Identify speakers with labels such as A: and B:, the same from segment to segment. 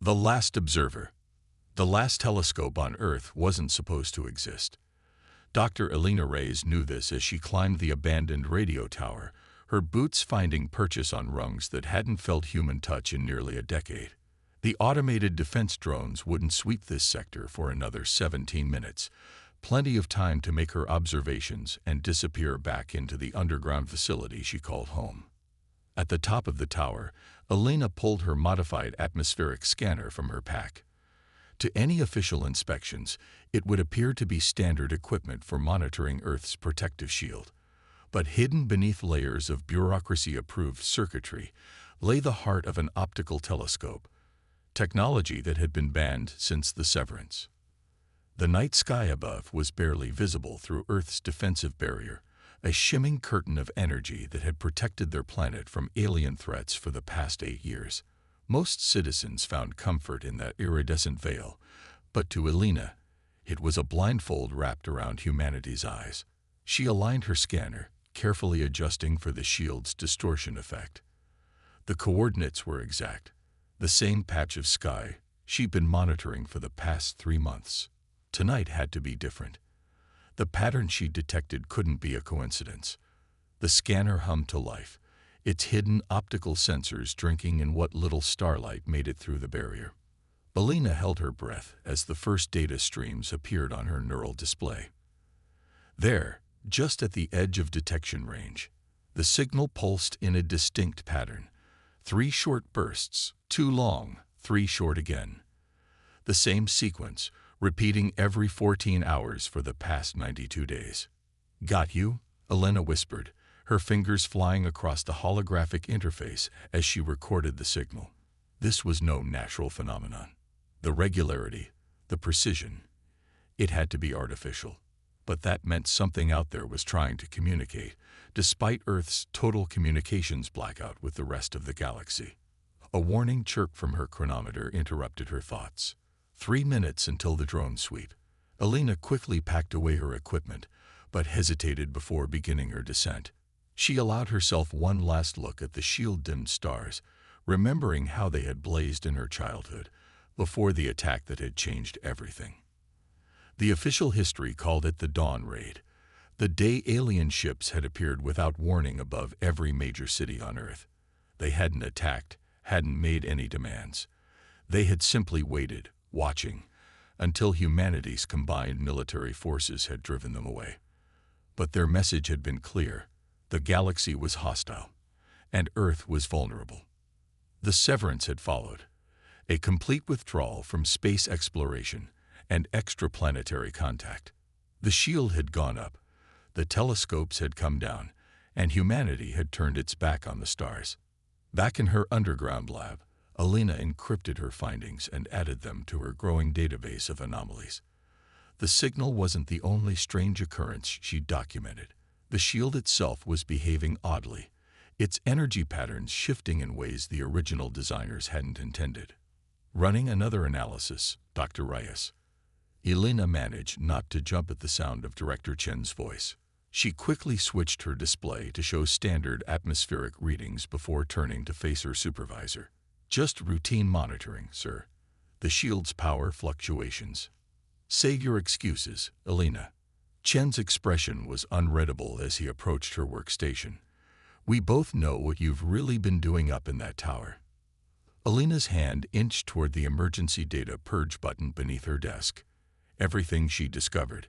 A: The last observer. The last telescope on Earth wasn't supposed to exist. Dr. Elena Reyes knew this as she climbed the abandoned radio tower, her boots finding purchase on rungs that hadn't felt human touch in nearly a decade. The automated defense drones wouldn't sweep this sector for another 17 minutes, plenty of time to make her observations and disappear back into the underground facility she called home. At the top of the tower, Elena pulled her modified atmospheric scanner from her pack. To any official inspections, it would appear to be standard equipment for monitoring Earth's protective shield. But hidden beneath layers of bureaucracy-approved circuitry lay the heart of an optical telescope, technology that had been banned since the severance. The night sky above was barely visible through Earth's defensive barrier, a shimming curtain of energy that had protected their planet from alien threats for the past 8 years. Most citizens found comfort in that iridescent veil, but to Elena, it was a blindfold wrapped around humanity's eyes. She aligned her scanner, carefully adjusting for the shield's distortion effect. The coordinates were exact, the same patch of sky she'd been monitoring for the past 3 months. Tonight had to be different. The pattern she detected couldn't be a coincidence. The scanner hummed to life, its hidden optical sensors drinking in what little starlight made it through the barrier. Elena held her breath as the first data streams appeared on her neural display. There, just at the edge of detection range, the signal pulsed in a distinct pattern. 3 short bursts, 2 long, 3 short again. The same sequence, repeating every 14 hours for the past 92 days. "Got you?" Elena whispered, her fingers flying across the holographic interface as she recorded the signal. This was no natural phenomenon. The regularity, the precision, it had to be artificial. But that meant something out there was trying to communicate, despite Earth's total communications blackout with the rest of the galaxy. A warning chirp from her chronometer interrupted her thoughts. 3 minutes until the drone sweep. Elena quickly packed away her equipment, but hesitated before beginning her descent. She allowed herself one last look at the shield-dimmed stars, remembering how they had blazed in her childhood, before the attack that had changed everything. The official history called it the Dawn Raid, the day alien ships had appeared without warning above every major city on Earth. They hadn't attacked, hadn't made any demands. They had simply waited, watching, until humanity's combined military forces had driven them away. But their message had been clear. The galaxy was hostile, and Earth was vulnerable. The severance had followed, a complete withdrawal from space exploration and extraplanetary contact. The shield had gone up, the telescopes had come down, and humanity had turned its back on the stars. Back in her underground lab, Elena encrypted her findings and added them to her growing database of anomalies. The signal wasn't the only strange occurrence she documented. The shield itself was behaving oddly, its energy patterns shifting in ways the original designers hadn't intended. Running another analysis, Dr. Reyes. Elena managed not to jump at the sound of Director Chen's voice. She quickly switched her display to show standard atmospheric readings before turning to face her supervisor. "Just routine monitoring, sir. The shield's power fluctuations." "Save your excuses, Elena." Chen's expression was unreadable as he approached her workstation. "We both know what you've really been doing up in that tower." Elena's hand inched toward the emergency data purge button beneath her desk. Everything she'd discovered,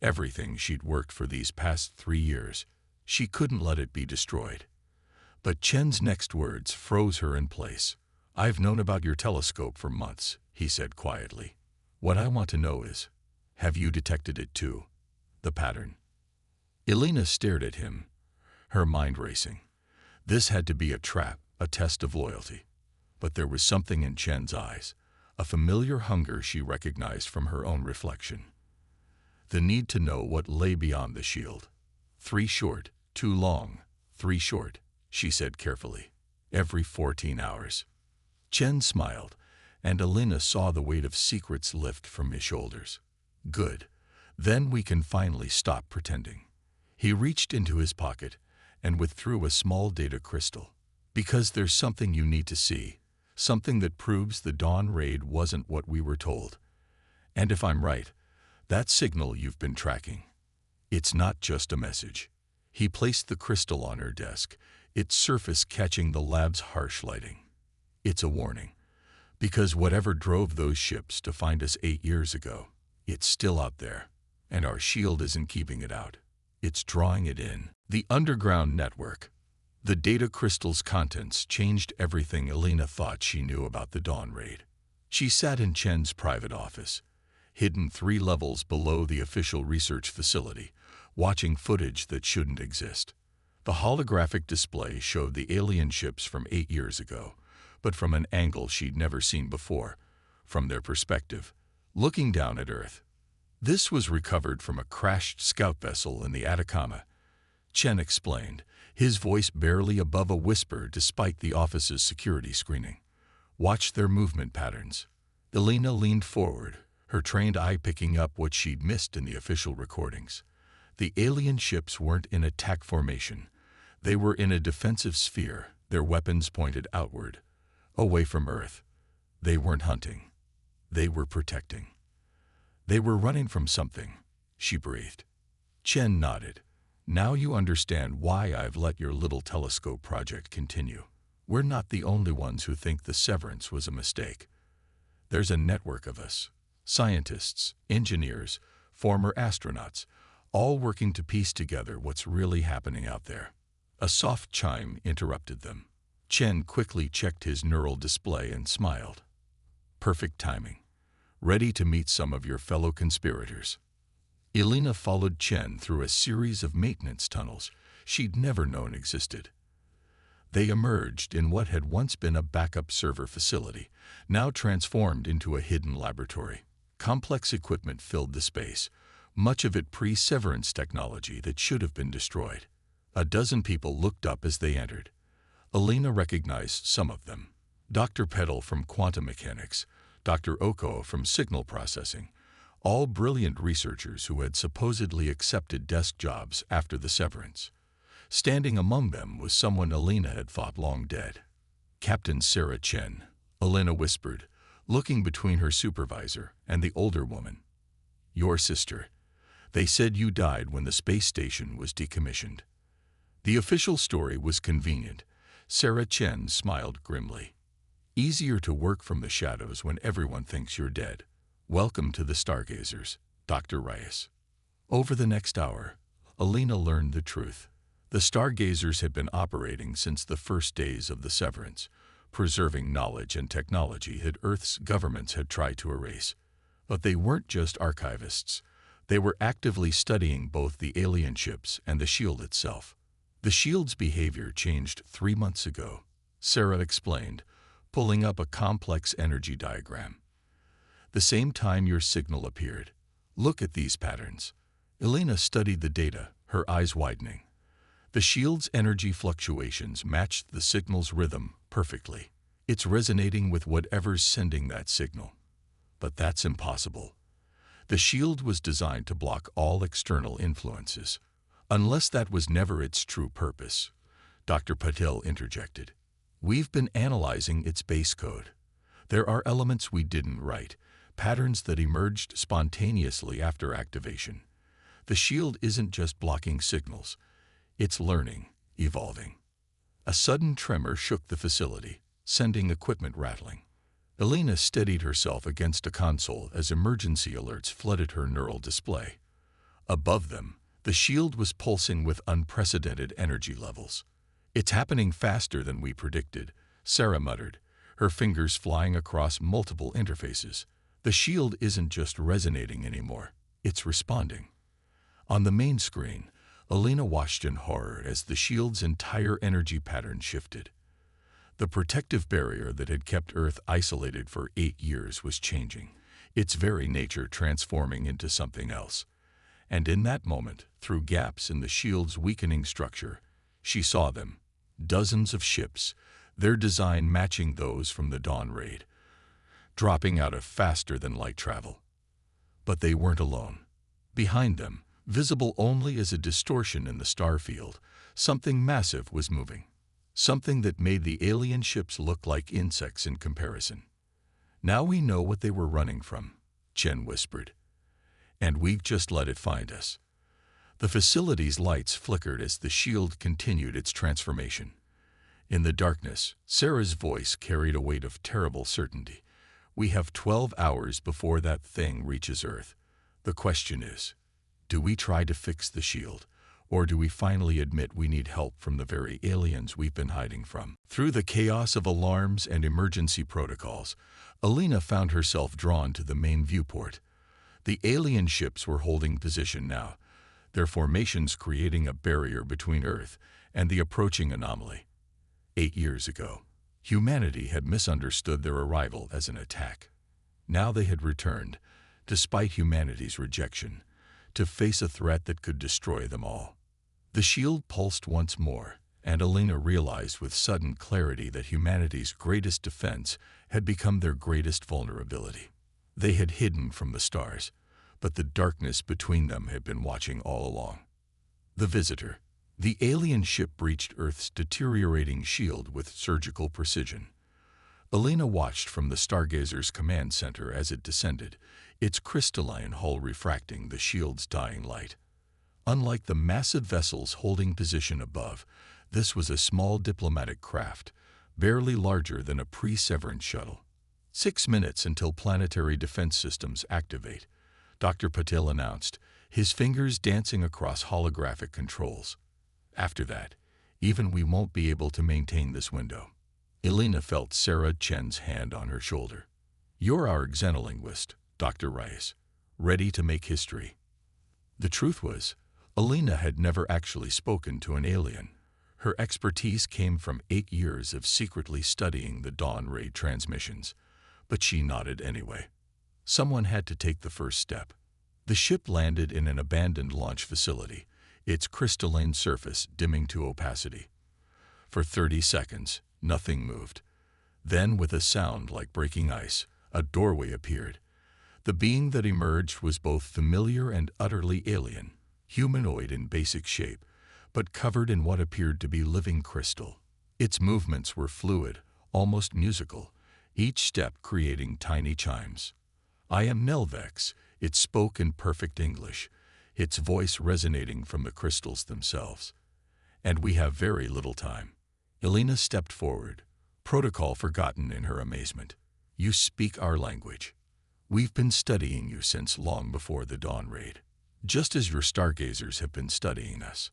A: everything she'd worked for these past 3 years, she couldn't let it be destroyed. But Chen's next words froze her in place. "I've known about your telescope for months," he said quietly. "What I want to know is, have you detected it too? The pattern?" Elena stared at him, her mind racing. This had to be a trap, a test of loyalty. But there was something in Chen's eyes, a familiar hunger she recognized from her own reflection. The need to know what lay beyond the shield. 3 short, 2 long, 3 short, she said carefully. Every 14 hours. Chen smiled, and Elena saw the weight of secrets lift from his shoulders. "Good. Then we can finally stop pretending." He reached into his pocket and withdrew a small data crystal. "Because there's something you need to see, something that proves the dawn raid wasn't what we were told. And if I'm right, that signal you've been tracking, it's not just a message. He placed the crystal on her desk, its surface catching the lab's harsh lighting. It's a warning, because whatever drove those ships to find us 8 years ago, it's still out there, and our shield isn't keeping it out. It's drawing it in. The underground network. The data crystal's contents changed everything Elena thought she knew about the Dawn Raid. She sat in Chen's private office, hidden 3 levels below the official research facility, watching footage that shouldn't exist. The holographic display showed the alien ships from 8 years ago, but from an angle she'd never seen before, from their perspective, looking down at Earth. This was recovered from a crashed scout vessel in the Atacama, Chen explained, his voice barely above a whisper despite the office's security screening. Watch their movement patterns. Elena leaned forward, her trained eye picking up what she'd missed in the official recordings. The alien ships weren't in attack formation. They were in a defensive sphere, their weapons pointed outward, away from Earth. They weren't hunting. They were protecting. They were running from something, she breathed. Chen nodded. Now you understand why I've let your little telescope project continue. We're not the only ones who think the severance was a mistake. There's a network of us, scientists, engineers, former astronauts, all working to piece together what's really happening out there. A soft chime interrupted them. Chen quickly checked his neural display and smiled. Perfect timing. Ready to meet some of your fellow conspirators. Elena followed Chen through a series of maintenance tunnels she'd never known existed. They emerged in what had once been a backup server facility, now transformed into a hidden laboratory. Complex equipment filled the space, much of it pre-severance technology that should have been destroyed. A dozen people looked up as they entered. Elena recognized some of them. Dr. Petal from quantum mechanics, Dr. Oko from signal processing, all brilliant researchers who had supposedly accepted desk jobs after the severance. Standing among them was someone Elena had thought long dead. Captain Sarah Chen, Elena whispered, looking between her supervisor and the older woman. Your sister. They said you died when the space station was decommissioned. The official story was convenient. Sarah Chen smiled grimly. Easier to work from the shadows when everyone thinks you're dead. Welcome to the Stargazers, Dr. Reyes. Over the next hour, Elena learned the truth. The Stargazers had been operating since the first days of the severance, preserving knowledge and technology that Earth's governments had tried to erase. But they weren't just archivists. They were actively studying both the alien ships and the shield itself. The shield's behavior changed 3 months ago, Sarah explained, pulling up a complex energy diagram. The same time your signal appeared. Look at these patterns. Elena studied the data, her eyes widening. The shield's energy fluctuations matched the signal's rhythm perfectly. It's resonating with whatever's sending that signal. But that's impossible. The shield was designed to block all external influences. Unless that was never its true purpose, Dr. Patel interjected. We've been analyzing its base code. There are elements we didn't write, patterns that emerged spontaneously after activation. The shield isn't just blocking signals. It's learning, evolving. A sudden tremor shook the facility, sending equipment rattling. Elena steadied herself against a console as emergency alerts flooded her neural display. Above them, the shield was pulsing with unprecedented energy levels. It's happening faster than we predicted, Sarah muttered, her fingers flying across multiple interfaces. The shield isn't just resonating anymore, it's responding. On the main screen, Elena watched in horror as the shield's entire energy pattern shifted. The protective barrier that had kept Earth isolated for 8 years was changing, its very nature transforming into something else. And in that moment, through gaps in the shield's weakening structure, she saw them, dozens of ships, their design matching those from the Dawn Raid, dropping out of faster-than-light travel. But they weren't alone. Behind them, visible only as a distortion in the star field, something massive was moving. something that made the alien ships look like insects in comparison. "Now we know what they were running from," Chen whispered. "And we've just let it find us." The facility's lights flickered as the shield continued its transformation. In the darkness, Sarah's voice carried a weight of terrible certainty. "We have 12 hours before that thing reaches Earth. The question is, do we try to fix the shield, or do we finally admit we need help from the very aliens we've been hiding from?" Through the chaos of alarms and emergency protocols, Alina found herself drawn to the main viewport. The alien ships were holding position now, their formations creating a barrier between Earth and the approaching anomaly. 8 years ago, humanity had misunderstood their arrival as an attack. Now they had returned, despite humanity's rejection, to face a threat that could destroy them all. The shield pulsed once more, and Alina realized with sudden clarity that humanity's greatest defense had become their greatest vulnerability. They had hidden from the stars, but the darkness between them had been watching all along. The visitor. The alien ship breached Earth's deteriorating shield with surgical precision. Alina watched from the Stargazer's command center as it descended, its crystalline hull refracting the shield's dying light. Unlike the massive vessels holding position above, this was a small diplomatic craft, barely larger than a pre-Severance shuttle. 6 minutes until planetary defense systems activate, Dr. Patel announced, his fingers dancing across holographic controls. "After that, even we won't be able to maintain this window." Alina felt Sarah Chen's hand on her shoulder. "You're our xenolinguist, Dr. Rice, ready to make history." The truth was, Alina had never actually spoken to an alien. Her expertise came from 8 years of secretly studying the Dawn Ray transmissions, but she nodded anyway. Someone had to take the first step. The ship landed in an abandoned launch facility, its crystalline surface dimming to opacity. For 30 seconds, nothing moved. Then, with a sound like breaking ice, a doorway appeared. The being that emerged was both familiar and utterly alien, humanoid in basic shape, but covered in what appeared to be living crystal. Its movements were fluid, almost musical, each step creating tiny chimes. "I am Nelvex," it spoke in perfect English, its voice resonating from the crystals themselves. "And we have very little time." Alina stepped forward, protocol forgotten in her amazement. "You speak our language. We've been studying you since long before the Dawn Raid, just as your stargazers have been studying us."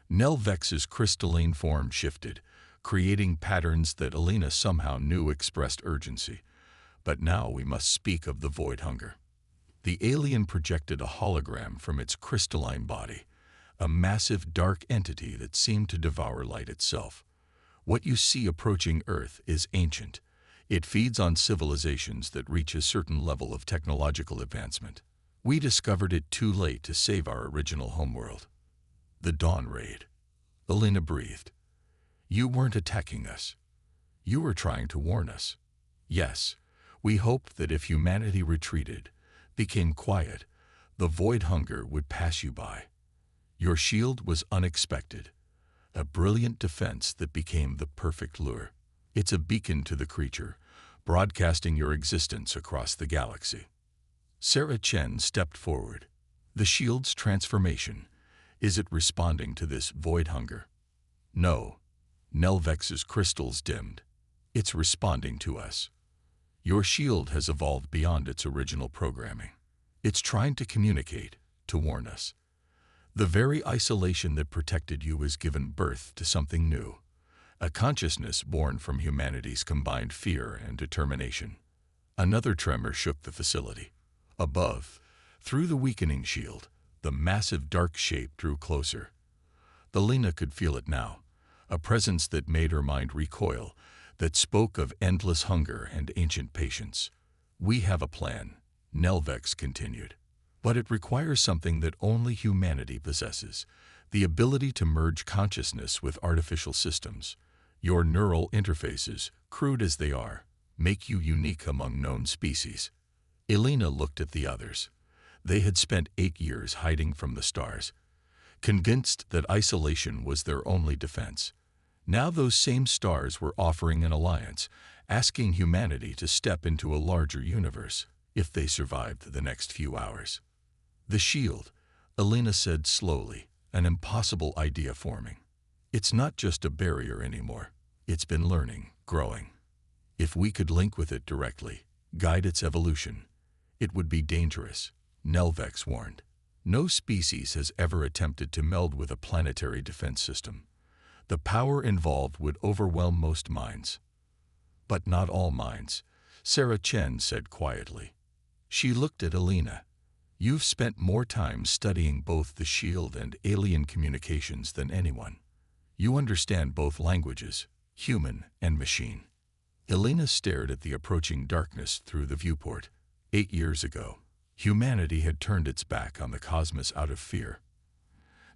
A: Nelvex's crystalline form shifted, creating patterns that Alina somehow knew expressed urgency. "But now we must speak of the void hunger." The alien projected a hologram from its crystalline body, a massive dark entity that seemed to devour light itself. "What you see approaching Earth is ancient. It feeds on civilizations that reach a certain level of technological advancement. We discovered it too late to save our original homeworld." "The Dawn Raid," Alina breathed. "You weren't attacking us. You were trying to warn us." "Yes, we hoped that if humanity retreated, became quiet, the void hunger would pass you by. Your shield was unexpected, a brilliant defense that became the perfect lure. It's a beacon to the creature, broadcasting your existence across the galaxy." Sarah Chen stepped forward. "The shield's transformation, is it responding to this void hunger?" "No." Nelvex's crystals dimmed. "It's responding to us. Your shield has evolved beyond its original programming. It's trying to communicate, to warn us. The very isolation that protected you has given birth to something new, a consciousness born from humanity's combined fear and determination." Another tremor shook the facility. Above, through the weakening shield, the massive dark shape drew closer. Alina could feel it now, a presence that made her mind recoil, that spoke of endless hunger and ancient patience. "We have a plan," Nelvex continued. "But it requires something that only humanity possesses, the ability to merge consciousness with artificial systems. Your neural interfaces, crude as they are, make you unique among known species." Alina looked at the others. They had spent 8 years hiding from the stars, convinced that isolation was their only defense. Now those same stars were offering an alliance, asking humanity to step into a larger universe if they survived the next few hours. The shield, Elena said slowly, an impossible idea forming. It's not just a barrier anymore. It's been learning, growing. If we could link with it directly, guide its evolution, it would be dangerous, Nelvex warned. No species has ever attempted to meld with a planetary defense system. The power involved would overwhelm most minds. But not all minds, Sarah Chen said quietly. She looked at Elena. You've spent more time studying both the shield and alien communications than anyone. You understand both languages, human and machine. Elena stared at the approaching darkness through the viewport. 8 years ago, humanity had turned its back on the cosmos out of fear.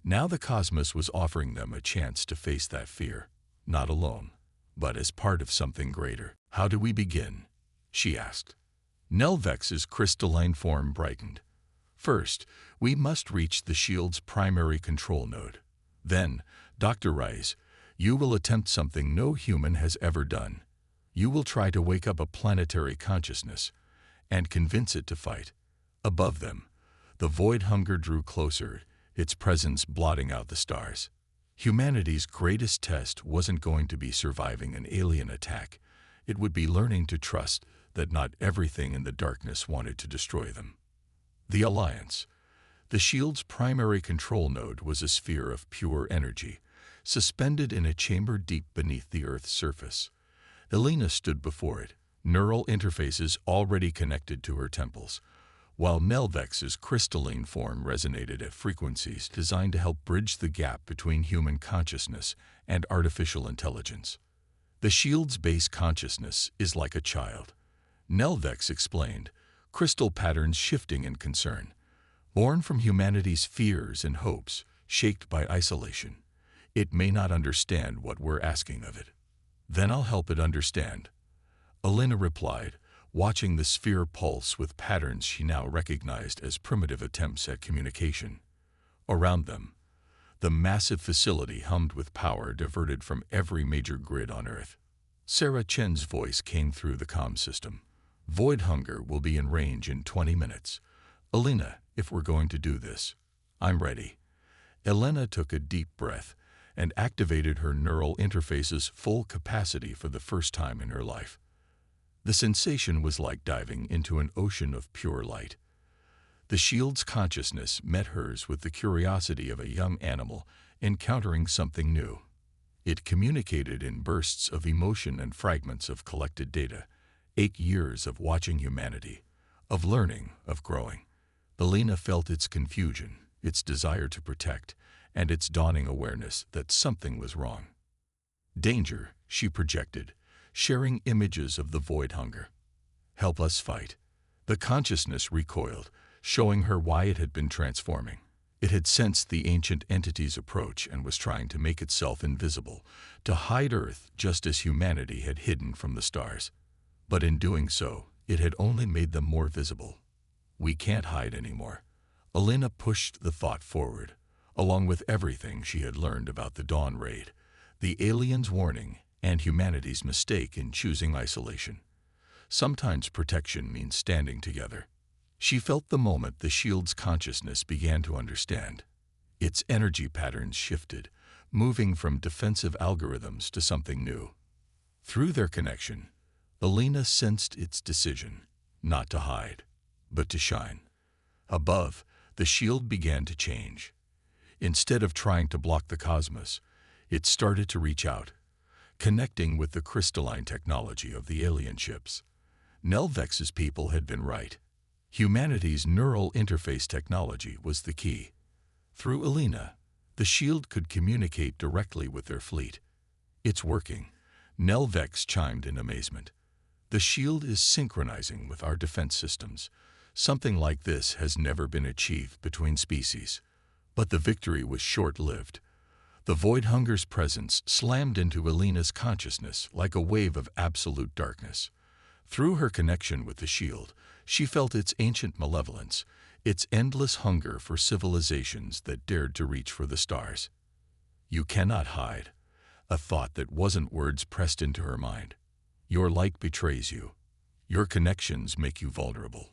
A: Now the cosmos was offering them a chance to face that fear, not alone, but as part of something greater. How do we begin? She asked. Nelvex's crystalline form brightened. First, we must reach the shield's primary control node. Then, Dr. Rice, you will attempt something no human has ever done. You will try to wake up a planetary consciousness and convince it to fight. Above them, the void hunger drew closer, its presence blotting out the stars. Humanity's greatest test wasn't going to be surviving an alien attack. It would be learning to trust that not everything in the darkness wanted to destroy them. The Alliance. The shield's primary control node was a sphere of pure energy, suspended in a chamber deep beneath the Earth's surface. Elena stood before it, neural interfaces already connected to her temples, while Nelvex's crystalline form resonated at frequencies designed to help bridge the gap between human consciousness and artificial intelligence. The shield's base consciousness is like a child, Nelvex explained, crystal patterns shifting in concern, born from humanity's fears and hopes, shaped by isolation. It may not understand what we're asking of it. Then I'll help it understand. Elena replied, watching the sphere pulse with patterns she now recognized as primitive attempts at communication. Around them, the massive facility hummed with power diverted from every major grid on Earth. Sarah Chen's voice came through the comm system. Void hunger will be in range in 20 minutes. Elena, if we're going to do this, I'm ready. Elena took a deep breath and activated her neural interface's full capacity for the first time in her life. The sensation was like diving into an ocean of pure light. The shield's consciousness met hers with the curiosity of a young animal encountering something new. It communicated in bursts of emotion and fragments of collected data. 8 years of watching humanity, of learning, of growing. Elena felt its confusion, its desire to protect, and its dawning awareness that something was wrong. Danger, she projected, sharing images of the void hunger. Help us fight. The consciousness recoiled, showing her why it had been transforming. It had sensed the ancient entity's approach and was trying to make itself invisible, to hide Earth just as humanity had hidden from the stars. But in doing so, it had only made them more visible. We can't hide anymore. Elena pushed the thought forward, along with everything she had learned about the Dawn Raid, the aliens' warning, and humanity's mistake in choosing isolation. Sometimes protection means standing together. She felt the moment the shield's consciousness began to understand. Its energy patterns shifted, moving from defensive algorithms to something new. Through their connection, Elena sensed its decision, not to hide, but to shine. Above, the shield began to change. Instead of trying to block the cosmos, it started to reach out, connecting with the crystalline technology of the alien ships. Nelvex's people had been right. Humanity's neural interface technology was the key. Through Elena, the shield could communicate directly with their fleet. It's working, Nelvex chimed in amazement. The shield is synchronizing with our defense systems. Something like this has never been achieved between species. But the victory was short-lived. The void hunger's presence slammed into Elena's consciousness like a wave of absolute darkness. Through her connection with the shield, she felt its ancient malevolence, its endless hunger for civilizations that dared to reach for the stars. You cannot hide. a thought that wasn't words pressed into her mind. Your like betrays you. Your connections make you vulnerable.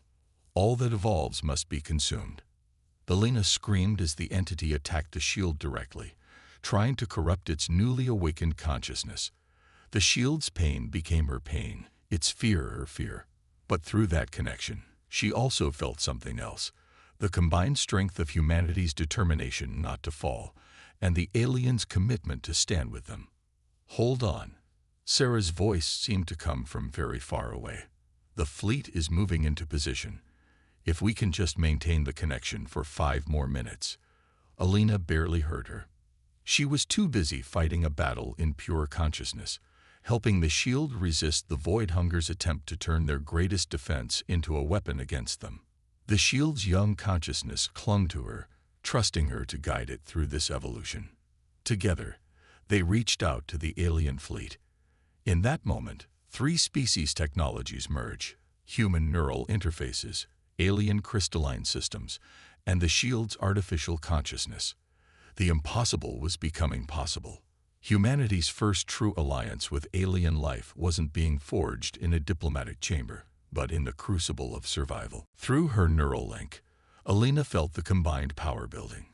A: All that evolves must be consumed. Alina screamed as the entity attacked the shield directly, trying to corrupt its newly awakened consciousness. The shield's pain became her pain, its fear her fear. But through that connection, she also felt something else, the combined strength of humanity's determination not to fall, and the aliens' commitment to stand with them. Hold on. Sarah's voice seemed to come from very far away. The fleet is moving into position. If we can just maintain the connection for 5 more minutes. Alina barely heard her. She was too busy fighting a battle in pure consciousness, helping the shield resist the Void Hunger's attempt to turn their greatest defense into a weapon against them. The shield's young consciousness clung to her, trusting her to guide it through this evolution. Together, they reached out to the alien fleet. In that moment, 3 species technologies merge: human neural interfaces, alien crystalline systems, and the shield's artificial consciousness. The impossible was becoming possible. Humanity's first true alliance with alien life wasn't being forged in a diplomatic chamber, but in the crucible of survival. Through her neural link, Alina felt the combined power building.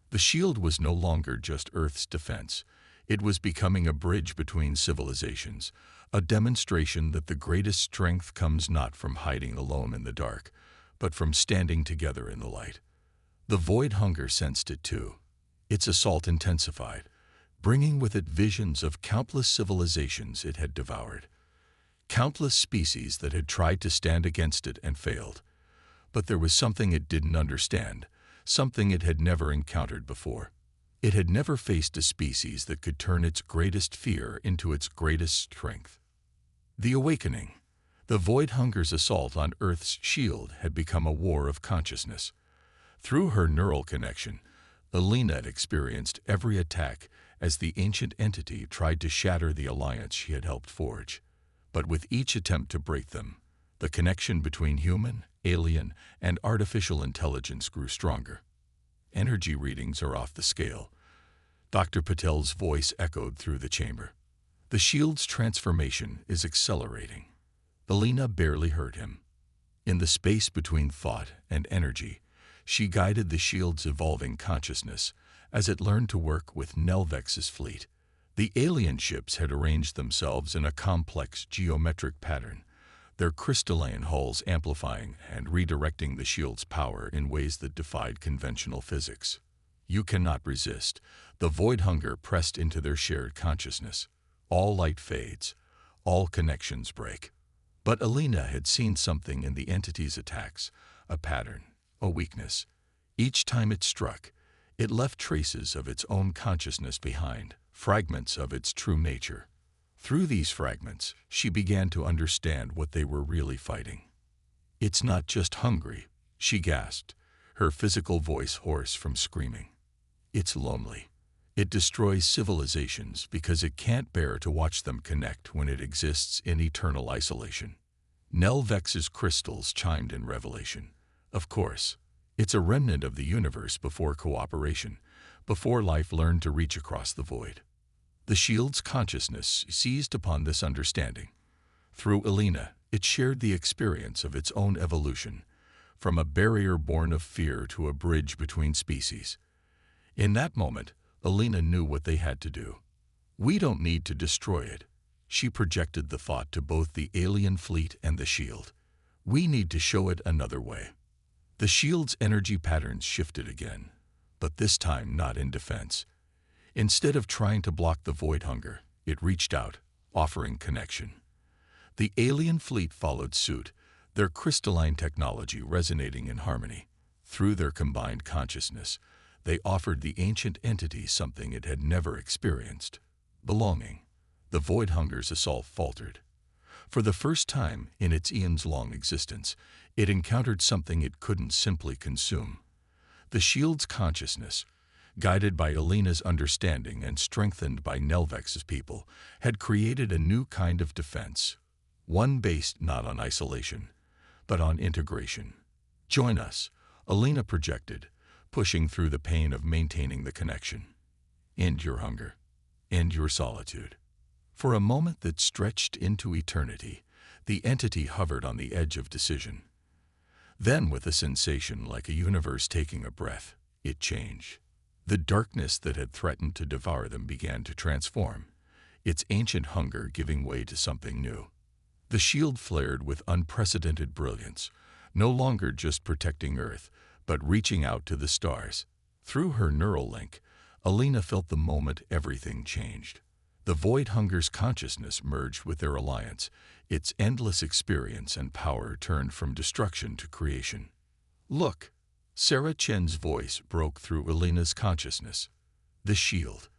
A: The shield was no longer just Earth's defense. It was becoming a bridge between civilizations, a demonstration that the greatest strength comes not from hiding alone in the dark, but from standing together in the light. The Void Hunger sensed it too. Its assault intensified, bringing with it visions of countless civilizations it had devoured. Countless species that had tried to stand against it and failed. But there was something it didn't understand, something it had never encountered before. It had never faced a species that could turn its greatest fear into its greatest strength. The awakening. The Void Hunger's assault on Earth's shield had become a war of consciousness. Through her neural connection, Alina had experienced every attack as the ancient entity tried to shatter the alliance she had helped forge. But with each attempt to break them, the connection between human, alien, and artificial intelligence grew stronger. Energy readings are off the scale. Dr. Patel's voice echoed through the chamber. The shield's transformation is accelerating. Alina barely heard him. In the space between thought and energy, she guided the shield's evolving consciousness as it learned to work with Nelvex's fleet. The alien ships had arranged themselves in a complex geometric pattern, their crystalline hulls amplifying and redirecting the shield's power in ways that defied conventional physics. You cannot resist. The Void Hunger pressed into their shared consciousness. All light fades. All connections break. But Alina had seen something in the entity's attacks, a pattern, a weakness. Each time it struck, it left traces of its own consciousness behind, fragments of its true nature. Through these fragments, she began to understand what they were really fighting. It's not just hungry, she gasped, her physical voice hoarse from screaming. It's lonely. It destroys civilizations because it can't bear to watch them connect when it exists in eternal isolation. Nelvex's crystals chimed in revelation. Of course, it's a remnant of the universe before cooperation, before life learned to reach across the void. The shield's consciousness seized upon this understanding. Through Alina, it shared the experience of its own evolution, from a barrier born of fear to a bridge between species. In that moment, Alina knew what they had to do. We don't need to destroy it. She projected the thought to both the alien fleet and the shield. We need to show it another way. The shield's energy patterns shifted again, but this time not in defense. Instead of trying to block the Void Hunger, it reached out, offering connection. The alien fleet followed suit, their crystalline technology resonating in harmony. Through their combined consciousness, they offered the ancient entity something it had never experienced: belonging. The Void Hunger's assault faltered. For the first time in its eons-long existence, it encountered something it couldn't simply consume. The shield's consciousness, guided by Alina's understanding and strengthened by Nelvex's people, had created a new kind of defense, one based not on isolation, but on integration. Join us, Alina projected, pushing through the pain of maintaining the connection. End your hunger. End your solitude. For a moment that stretched into eternity, the entity hovered on the edge of decision. Then, with a sensation like a universe taking a breath, it changed. The darkness that had threatened to devour them began to transform, its ancient hunger giving way to something new. The shield flared with unprecedented brilliance, no longer just protecting Earth, but reaching out to the stars. Through her neural link, Alina felt the moment everything changed. The Void Hunger's consciousness merged with their alliance, its endless experience and power turned from destruction to creation. Look! Sarah Chen's voice broke through Alina's consciousness. The shield.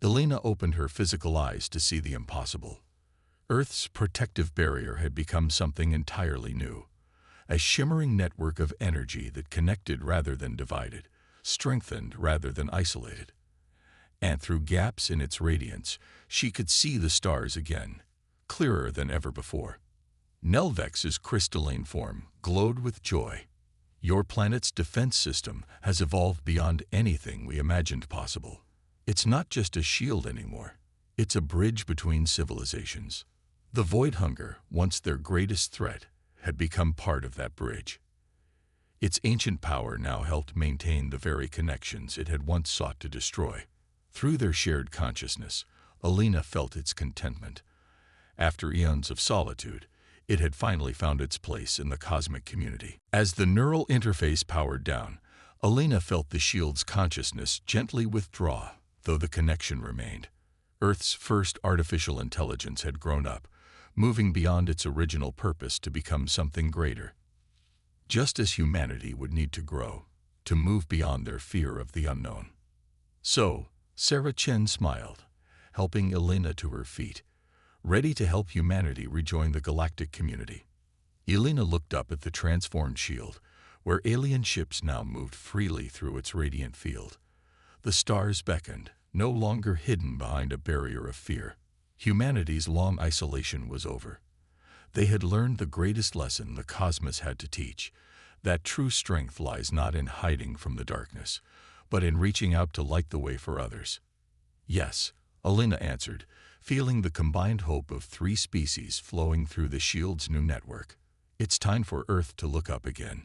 A: Alina opened her physical eyes to see the impossible. Earth's protective barrier had become something entirely new. A shimmering network of energy that connected rather than divided, strengthened rather than isolated. And through gaps in its radiance, she could see the stars again, clearer than ever before. Nelvex's crystalline form glowed with joy. Your planet's defense system has evolved beyond anything we imagined possible. It's not just a shield anymore. It's a bridge between civilizations. The Void Hunger, once their greatest threat, had become part of that bridge. Its ancient power now helped maintain the very connections it had once sought to destroy. Through their shared consciousness, Alina felt its contentment. After eons of solitude, it had finally found its place in the cosmic community. As the neural interface powered down, Alina felt the shield's consciousness gently withdraw, though the connection remained. Earth's first artificial intelligence had grown up, moving beyond its original purpose to become something greater. Just as humanity would need to grow, to move beyond their fear of the unknown. So, Sarah Chen smiled, helping Alina to her feet, ready to help humanity rejoin the galactic community. Alina looked up at the transformed shield, where alien ships now moved freely through its radiant field. The stars beckoned, no longer hidden behind a barrier of fear. Humanity's long isolation was over. They had learned the greatest lesson the cosmos had to teach, that true strength lies not in hiding from the darkness, but in reaching out to light the way for others. Yes, Alina answered, feeling the combined hope of 3 species flowing through the shield's new network. It's time for Earth to look up again.